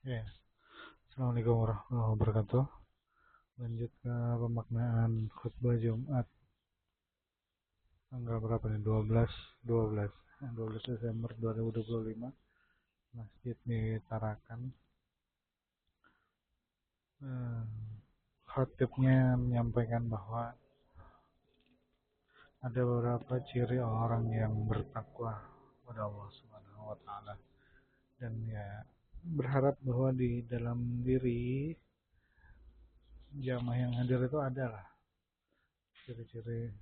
Ya, Assalamualaikum warahmatullahi wabarakatuh. Lanjut ke pemaknaan khutbah Jumat tanggal berapa nih? 12 Desember 2025. Masjid di Tarakan. Eh, Khatibnya menyampaikan bahwa ada beberapa ciri orang yang bertakwa kepada Allah Subhanahu wa taala, dan ya berharap bahwa di dalam diri jamaah yang hadir itu adalah ciri-ciri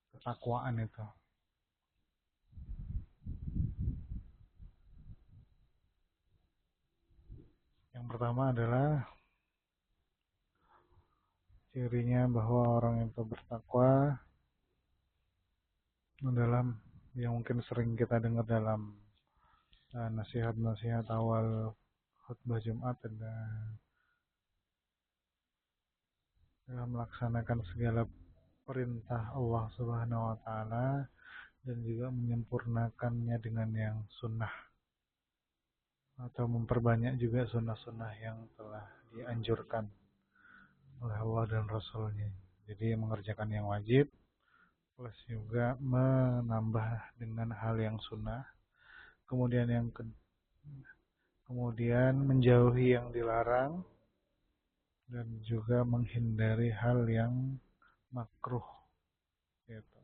ketakwaan itu. Yang pertama adalah cirinya bahwa orang itu bertakwa dalam yang mungkin sering kita dengar dalam nasihat-nasihat awal khutbah Jumat, dalam melaksanakan segala perintah Allah Subhanahu wa taala dan juga menyempurnakannya dengan yang sunnah, atau memperbanyak juga sunnah-sunnah yang telah dianjurkan oleh Allah dan Rasulnya. Jadi mengerjakan yang wajib plus juga menambah dengan hal yang sunnah. Kemudian kemudian menjauhi yang dilarang dan juga menghindari hal yang makruh gitu.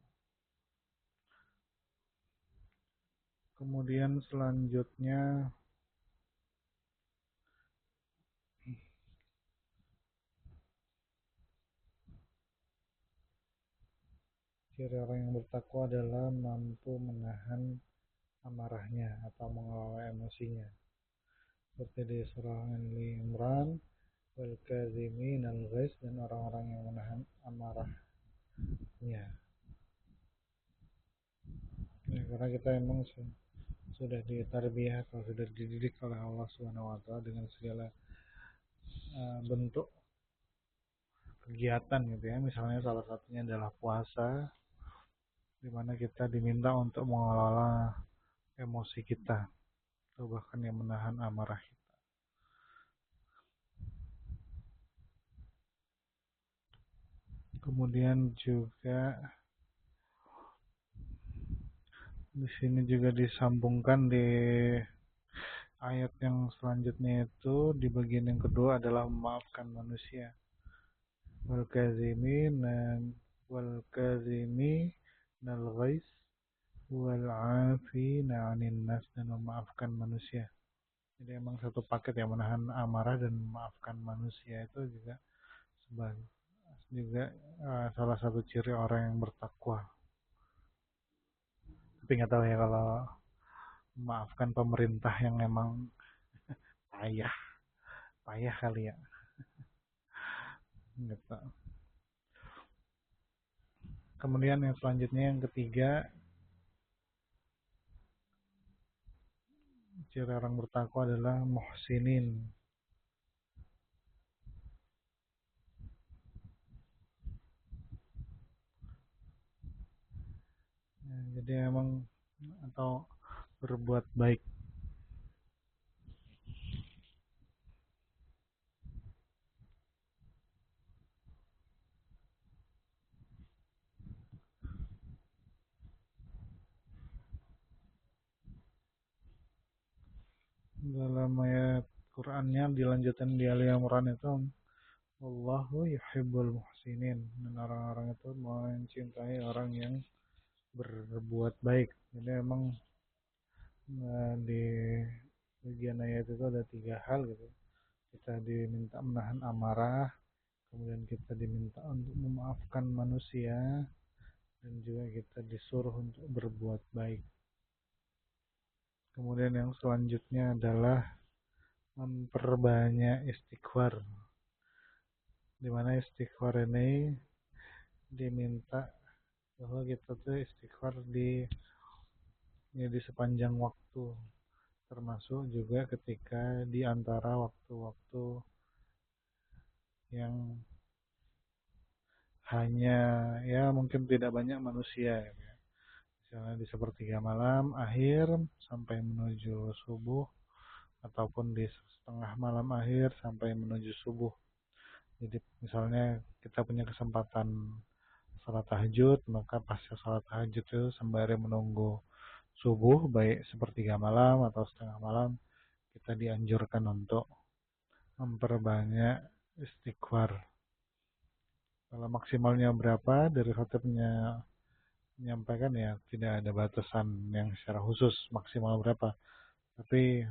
Kemudian selanjutnya ciri orang yang bertakwa adalah mampu menahan amarahnya atau mengelola emosinya. Seperti di surah Ali Imran, wal kazimin al ghaiz, dan orang-orang yang menahan amarahnya. Ya, karena kita emang sudah ditarbiyah atau sudah dididik oleh Allah Subhanahu wa taala dengan segala bentuk kegiatan gitu ya. Misalnya salah satunya adalah puasa, di mana kita diminta untuk mengelola emosi kita atau bahkan yang menahan amarah kita. Kemudian juga di sini juga disambungkan di ayat yang selanjutnya, itu di bagian yang kedua adalah memaafkan manusia. Wal kazimin wal kazimi nal ghais wal afina 'anil nas, dan memaafkan manusia. Jadi emang satu paket yang menahan amarah dan memaafkan manusia itu juga sebagai juga salah satu ciri orang yang bertakwa. Tapi nggak tahu ya kalau memaafkan pemerintah yang emang payah, payah kali ya. Gitu. Kemudian yang selanjutnya, yang ketiga, ciri orang bertakwa adalah muhsinin. Ya, jadi emang atau berbuat baik. Dalam ayat Qur'annya dilanjutkan di Ali Imran itu, Wallahu yuhibbul muhsinin, dan orang-orang itu mencintai orang yang berbuat baik. Jadi emang di bagian ayat itu ada tiga hal gitu. Kita diminta menahan amarah, kemudian kita diminta untuk memaafkan manusia, dan juga kita disuruh untuk berbuat baik. Kemudian yang selanjutnya adalah memperbanyak istighfar, di mana istighfar ini diminta bahwa kita tuh istighfar di sepanjang waktu, termasuk juga ketika di antara waktu-waktu yang hanya ya mungkin tidak banyak manusia ya. Misalnya di sepertiga malam akhir sampai menuju subuh, ataupun di setengah malam akhir sampai menuju subuh. Jadi misalnya kita punya kesempatan salat tahajud, maka pasca salat tahajud itu sembari menunggu subuh, baik sepertiga malam atau setengah malam, kita dianjurkan untuk memperbanyak istighfar. Kalau maksimalnya berapa, dari khatibnya menyampaikan ya tidak ada batasan yang secara khusus maksimal berapa. Tapi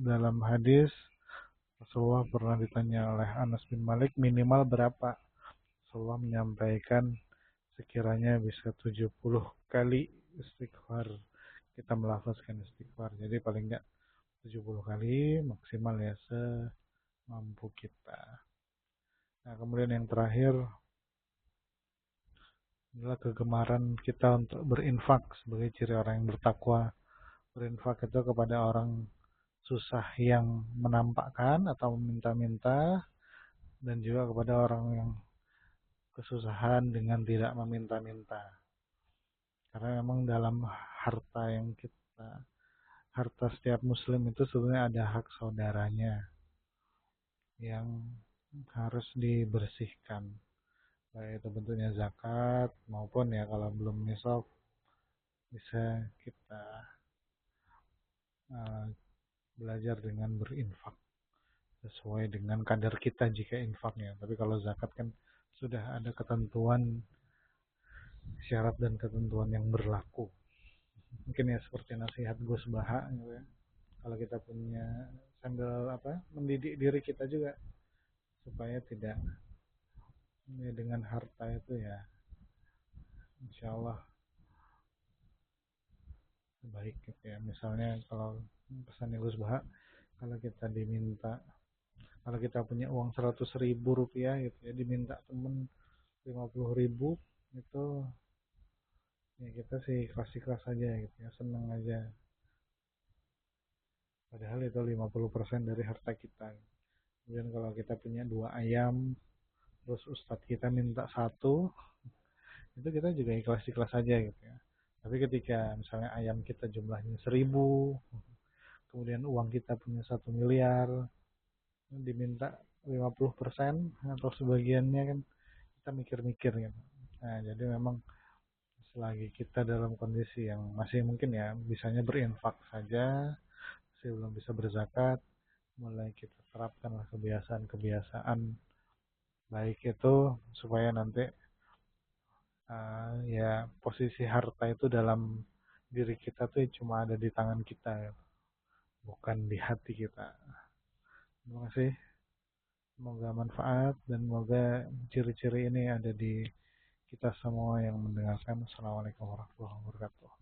dalam hadis Rasulullah pernah ditanya oleh Anas bin Malik minimal berapa. Rasulullah menyampaikan sekiranya bisa 70 kali istighfar. Kita melafazkan istighfar. Jadi paling enggak 70 kali maksimal ya semampu kita. Nah, kemudian yang terakhir adalah kegemaran kita untuk berinfak sebagai ciri orang yang bertakwa. Berinfak itu kepada orang susah yang menampakkan atau meminta-minta, dan juga kepada orang yang kesusahan dengan tidak meminta-minta. Karena memang dalam harta yang harta setiap muslim itu sebenarnya ada hak saudaranya yang harus dibersihkan. Baik itu bentuknya zakat maupun ya kalau belum nisab bisa kita belajar dengan berinfak sesuai dengan kadar kita jika infaknya. Tapi kalau zakat kan sudah ada ketentuan, syarat dan ketentuan yang berlaku. Mungkin ya seperti nasihat Gus Baha gitu ya. Kalau kita punya sambil mendidik diri kita juga supaya tidak ya, dengan harta itu ya insya Allah baik gitu ya. Misalnya kalau pesan Gus Baha, kalau kita diminta, kalau kita punya uang 100.000 rupiah gitu ya, diminta temen 50.000, itu ya kita sih ikhlas-ikhlas aja gitu ya, seneng aja. Padahal itu 50% dari harta kita. Kemudian kalau kita punya 2 ayam, terus ustadz kita minta satu, itu kita juga ikhlas-ikhlas aja gitu ya. Tapi ketika misalnya ayam kita jumlahnya 1.000, kemudian uang kita punya 1 miliar, diminta 50% atau sebagiannya, kan kita mikir-mikir gitu. Nah, jadi memang selagi kita dalam kondisi yang masih mungkin ya bisanya berinfak saja, masih belum bisa berzakat, mulai kita terapkanlah kebiasaan-kebiasaan baik itu supaya nanti ya posisi harta itu dalam diri kita tuh cuma ada di tangan kita ya, bukan di hati kita. Terima kasih, semoga manfaat dan semoga ciri-ciri ini ada di kita semua yang mendengarkan. Assalamualaikum warahmatullahi wabarakatuh.